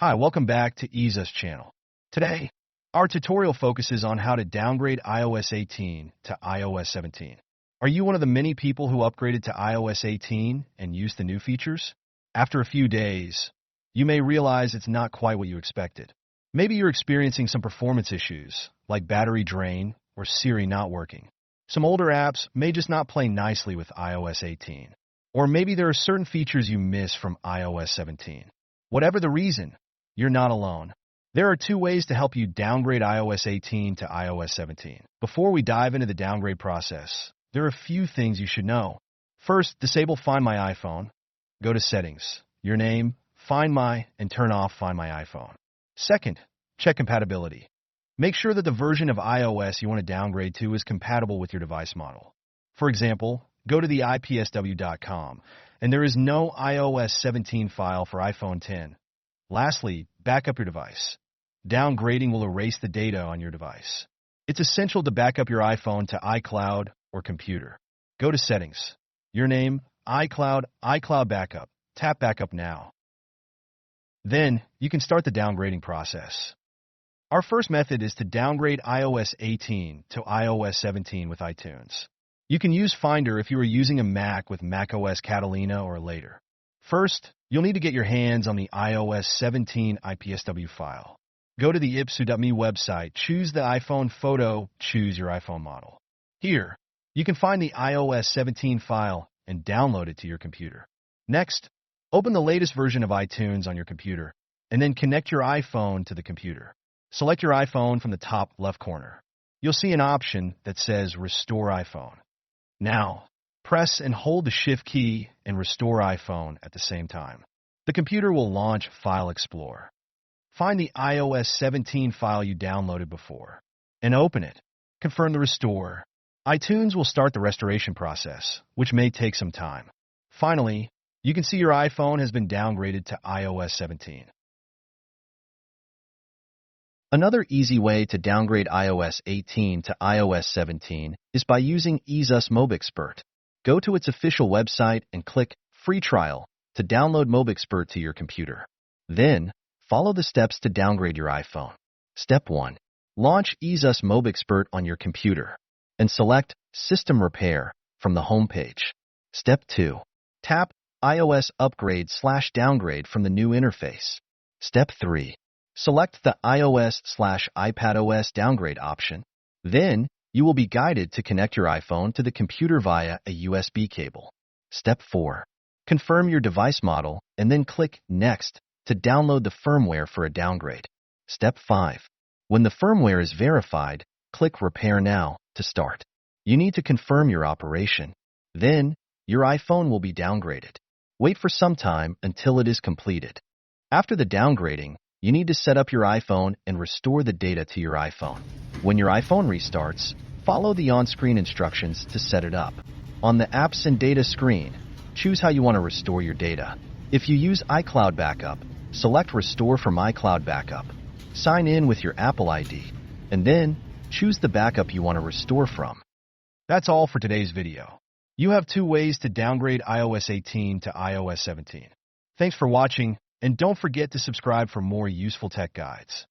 Hi, welcome back to EaseUS channel. Today, our tutorial focuses on how to downgrade iOS 18 to iOS 17. Are you one of the many people who upgraded to iOS 18 and used the new features? After a few days, you may realize it's not quite what you expected. Maybe you're experiencing some performance issues, like battery drain or Siri not working. Some older apps may just not play nicely with iOS 18. Or maybe there are certain features you miss from iOS 17. Whatever the reason, you're not alone. There are two ways to help you downgrade iOS 18 to iOS 17. Before we dive into the downgrade process, there are a few things you should know. First, disable Find My iPhone. Go to Settings, Your Name, Find My, and turn off Find My iPhone. Second, check compatibility. Make sure that the version of iOS you want to downgrade to is compatible with your device model. For example, go to the ipsw.com, and there is no iOS 17 file for iPhone 10. Lastly, back up your device. Downgrading will erase the data on your device. It's essential to back up your iPhone to iCloud or computer. Go to Settings, Your Name, iCloud, iCloud Backup. Tap Backup now. Then, you can start the downgrading process. Our first method is to downgrade iOS 18 to iOS 17 with iTunes. You can use Finder if you are using a Mac with macOS Catalina or later. First, you'll need to get your hands on the iOS 17 IPSW file. Go to the ipsu.me website, choose the iPhone photo, choose your iPhone model. Here, you can find the iOS 17 file and download it to your computer. Next, open the latest version of iTunes on your computer, and then connect your iPhone to the computer. Select your iPhone from the top left corner. You'll see an option that says Restore iPhone. Now, press and hold the Shift key and Restore iPhone at the same time. The computer will launch File Explorer. Find the iOS 17 file you downloaded before and open it. Confirm the restore. iTunes will start the restoration process, which may take some time. Finally, you can see your iPhone has been downgraded to iOS 17. Another easy way to downgrade iOS 18 to iOS 17 is by using EaseUS MobiXpert. Go to its official website and click Free Trial to download MobiXpert to your computer. Then, follow the steps to downgrade your iPhone. Step 1. Launch EaseUS MobiXpert on your computer and select System Repair from the home page. Step 2. Tap iOS Upgrade/Downgrade from the new interface. Step 3. Select the iOS/iPadOS downgrade option. Then, you will be guided to connect your iPhone to the computer via a USB cable. Step 4. Confirm your device model and then click Next to download the firmware for a downgrade. Step 5. When the firmware is verified, click Repair Now to start. You need to confirm your operation. Then, your iPhone will be downgraded. Wait for some time until it is completed. After the downgrading, you need to set up your iPhone and restore the data to your iPhone. When your iPhone restarts, follow the on-screen instructions to set it up. On the Apps and Data screen, choose how you want to restore your data. If you use iCloud Backup, select Restore from iCloud Backup. Sign in with your Apple ID, and then choose the backup you want to restore from. That's all for today's video. You have two ways to downgrade iOS 18 to iOS 17. Thanks for watching, and don't forget to subscribe for more useful tech guides.